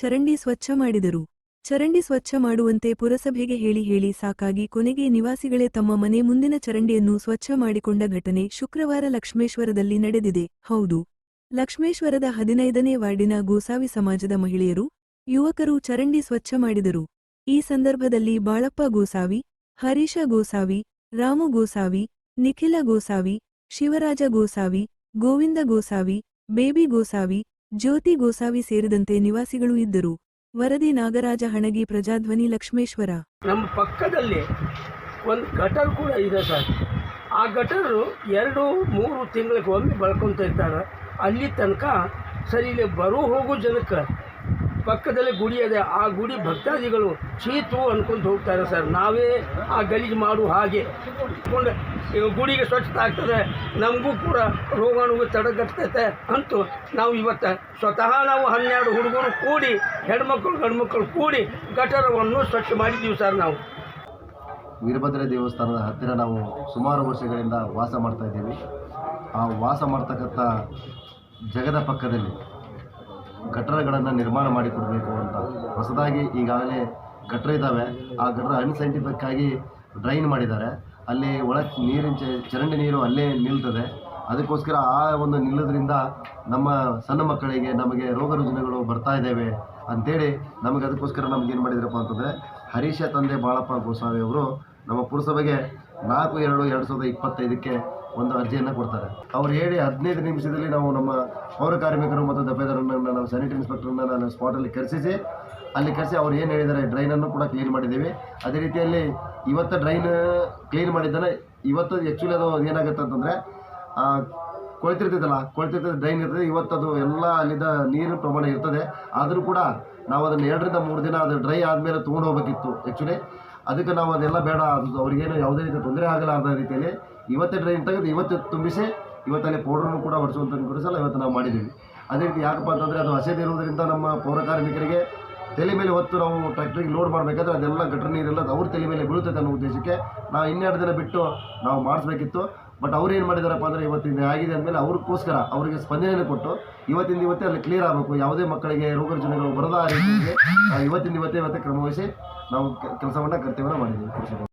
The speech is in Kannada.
ಚರಂಡಿ ಸ್ವಚ್ಛ ಮಾಡಿದರು. ಚರಂಡಿ ಸ್ವಚ್ಛ ಮಾಡುವಂತೆ ಪುರಸಭೆಗೆ ಹೇಳಿ ಸಾಕಾಗಿ ಕೊನೆಗೆ ನಿವಾಸಿಗಳೇ ತಮ್ಮ ಮನೆ ಮುಂದಿನ ಚರಂಡಿಯನ್ನು ಸ್ವಚ್ಛ ಮಾಡಿಕೊಂಡ ಘಟನೆ ಶುಕ್ರವಾರ ಲಕ್ಷ್ಮೇಶ್ವರದಲ್ಲಿ ನಡೆದಿದೆ. ಹೌದು, ಲಕ್ಷ್ಮೇಶ್ವರದ 15ನೇ ವಾರ್ಡಿನ ಗೋಸಾವಿ ಸಮಾಜದ ಮಹಿಳೆಯರು, ಯುವಕರು ಚರಂಡಿ ಸ್ವಚ್ಛ ಮಾಡಿದರು. ಈ ಸಂದರ್ಭದಲ್ಲಿ ಬಾಳಪ್ಪ ಗೋಸಾವಿ, ಹರೀಶ ಗೋಸಾವಿ, ರಾಮು ಗೋಸಾವಿ, ನಿಖಿಲ ಗೋಸಾವಿ, ಶಿವರಾಜ ಗೋಸಾವಿ, ಗೋವಿಂದ ಗೋಸಾವಿ, ಬೇಬಿ ಗೋಸಾವಿ, ಜ್ಯೋತಿ ಗೋಸಾವಿ ಸೇರಿದಂತೆ ನಿವಾಸಿಗಳು ಇದ್ದರು. ವರದಿ ನಾಗರಾಜ ಹಣಗಿ, ಪ್ರಜಾಧ್ವನಿ, ಲಕ್ಷ್ಮೇಶ್ವರ. ನಮ್ಮ ಪಕ್ಕದಲ್ಲಿ ಒಂದು ಗಟರ್ ಕೂಡ ಇದೆ ಸರ್. ಆ ಗಟರು 2-3 ತಿಂಗಳಿಗೆ ಒಮ್ಮೆ ಬೆಳ್ಕೊತ ಇರ್ತಾರೆ. ಅಲ್ಲಿ ತನಕ ಸರಿ ಇಲ್ಲಿ ಬರೋ ಹೋಗೋ ಜನಕ್ಕೆ ಪಕ್ಕದಲ್ಲೇ ಗುಡಿ ಇದೆ. ಆ ಗುಡಿ ಭಕ್ತಾದಿಗಳು ಚೀತು ಅನ್ಕೊಂಡು ಹೋಗ್ತಾರೆ ಸರ್. ನಾವೇ ಆ ಗಲೀಜು ಮಾಡು ಹಾಗೆ ಕೊಂಡು ಗುಡಿಗೆ ಸ್ವಚ್ಛತೆ ಆಗ್ತದೆ, ನಮಗೂ ಕೂಡ ರೋಗಾಣುವು ತಡೆಗಟ್ಟುತ್ತೆ ಅಂತೂ ನಾವು ಇವತ್ತು ಸ್ವತಃ ನಾವು 12 ಹುಡುಗರು ಕೂಡಿ, ಹೆಣ್ಮಕ್ಳು ಗಂಡ್ಮಕ್ಳು ಕೂಡಿ ಗಟರವನ್ನು ಸ್ವಚ್ಛ ಮಾಡಿದ್ದೀವಿ ಸರ್. ನಾವು ವೀರಭದ್ರ ದೇವಸ್ಥಾನದ ಹತ್ತಿರ ನಾವು ಸುಮಾರು ವರ್ಷಗಳಿಂದ ವಾಸ ಮಾಡ್ತಾ ಇದ್ದೀವಿ. ಆ ವಾಸ ಮಾಡ್ತಕ್ಕಂಥ ಜಗದ ಪಕ್ಕದಲ್ಲಿ ಗಟರಗಳನ್ನು ನಿರ್ಮಾಣ ಮಾಡಿಕೊಡಬೇಕು ಅಂತ ಹೊಸದಾಗಿ ಈಗಾಗಲೇ ಗಟ್ರ ಇದ್ದಾವೆ. ಆ ಗಟ್ರ ಅನ್ಸೈಂಟಿಫಿಕ್ ಆಗಿ ಡ್ರೈನ್ ಮಾಡಿದ್ದಾರೆ. ಅಲ್ಲಿ ಒಳ ನೀರಿನ ಚರಂಡಿ ನೀರು ಅಲ್ಲೇ ನಿಲ್ತದೆ. ಅದಕ್ಕೋಸ್ಕರ ಆ ಒಂದು ನಿಲ್ಲೋದ್ರಿಂದ ನಮ್ಮ ಸಣ್ಣ ಮಕ್ಕಳಿಗೆ ನಮಗೆ ರೋಗ ರುಜಿನಗಳು ಬರ್ತಾ ಇದ್ದಾವೆ ಅಂಥೇಳಿ ನಮಗೆ ಅದಕ್ಕೋಸ್ಕರ ನಮಗೇನು ಮಾಡಿದ್ರಪ್ಪ ಅಂತಂದರೆ ಹರೀಶ ತಂದೆ ಬಾಳಪ್ಪ ಗೋಸಾವಿ ಅವರು ನಮ್ಮ ಪುರಸಭೆಗೆ 4/2/2025ಕ್ಕೆ ಒಂದು ಅರ್ಜಿಯನ್ನು ಕೊಡ್ತಾರೆ. ಅವ್ರು ಹೇಳಿ 15 ನಿಮಿಷದಲ್ಲಿ ನಾವು ನಮ್ಮ ಪೌರ ಕಾರ್ಮಿಕರು ಮತ್ತು ದಫೇದಾರನ್ನು ನಾವು ಸ್ಯಾನಿಟರಿ ಇನ್ಸ್ಪೆಕ್ಟರ್ನ ನಾನು ಸ್ಪಾಟಲ್ಲಿ ಕರೆಸಿ ಅವ್ರು ಏನು ಹೇಳಿದ್ದಾರೆ ಡ್ರೈನನ್ನು ಕೂಡ ಕ್ಲೀನ್ ಮಾಡಿದ್ದೀವಿ. ಅದೇ ರೀತಿಯಲ್ಲಿ ಇವತ್ತು ಡ್ರೈನ್ ಕ್ಲೀನ್ ಮಾಡಿದ್ದಾನೆ. ಇವತ್ತು ಆ್ಯಕ್ಚುಲಿ ಅದು ಏನಾಗುತ್ತೆ ಅಂತಂದರೆ ಕೊಳ್ತಿರ್ತದೆ ಡ್ರೈನ್ ಇರ್ತದೆ. ಇವತ್ತದು ಎಲ್ಲ ಅಲ್ಲಿದ್ದ ನೀರಿನ ಪ್ರಮಾಣ ಇರ್ತದೆ. ಆದರೂ ಕೂಡ ನಾವು ಅದನ್ನು 2-3 ದಿನ ಅದು ಡ್ರೈ ಆದಮೇಲೆ ತೊಗೊಂಡು ಹೋಗಬೇಕಿತ್ತು ಆ್ಯಕ್ಚುಲಿ. ಅದಕ್ಕೆ ನಾವು ಅದೆಲ್ಲ ಬೇಡ, ಅದು ಅವ್ರಿಗೇನು ಯಾವುದೇ ರೀತಿ ತೊಂದರೆ ಆಗಲಾರ್ದ ರೀತಿಯಲ್ಲಿ ಇವತ್ತೇ ಡ್ರೈನ್ ತೆಗೆದು ಇವತ್ತು ತುಂಬಿಸಿ ಇವತ್ತಲ್ಲಿ ಪೌಡ್ರನ್ನು ಕೂಡ ಹೊಡಿಸುವಂಥ ಸಲ ಇವತ್ತು ನಾವು ಮಾಡಿದ್ದೀವಿ. ಅದೇ ರೀತಿ ಯಾಕಪ್ಪ ಅಂತಂದರೆ ಅದು ಹಸೆದಿರುವುದರಿಂದ ನಮ್ಮ ಪೌರ ಕಾರ್ಮಿಕರಿಗೆ ತಲೆ ಮೇಲೆ ಹೊತ್ತು ನಾವು ಟ್ರ್ಯಾಕ್ಟ್ರಿಗೆ ಲೋಡ್ ಮಾಡಬೇಕಾದ್ರೆ ಅದೆಲ್ಲ ಗಟರ್ ನೀರೆಲ್ಲ ಅವ್ರ ತಲೆ ಮೇಲೆ ಬೀಳುತ್ತದೆ ಅನ್ನೋ ಉದ್ದೇಶಕ್ಕೆ ನಾವು 12 ದಿನ ಬಿಟ್ಟು ನಾವು ಮಾಡಿಸ್ಬೇಕಿತ್ತು. ಬಟ್ ಅವ್ರು ಏನು ಮಾಡಿದಾರಪ್ಪ ಅಂದರೆ ಇವತ್ತಿಂದ ಆಗಿದೆ ಅಂದಮೇಲೆ ಅವ್ರಿಗೋಸ್ಕರ ಅವರಿಗೆ ಸ್ಪಂದನೆಯನ್ನು ಕೊಟ್ಟು ಇವತ್ತೇ ಅಲ್ಲಿ ಕ್ಲಿಯರ್ ಆಗಬೇಕು, ಯಾವುದೇ ಮಕ್ಕಳಿಗೆ ರೋಗ ರುಜಿನಗಳು ಬರದ ರೀತಿಗೆ ಇವತ್ತೇ ಕ್ರಮವಹಿಸಿ ನಾವು ಕೆಲಸವನ್ನು ಕರ್ತವ್ಯವನ್ನು ಮಾಡಿದ್ದೀವಿ.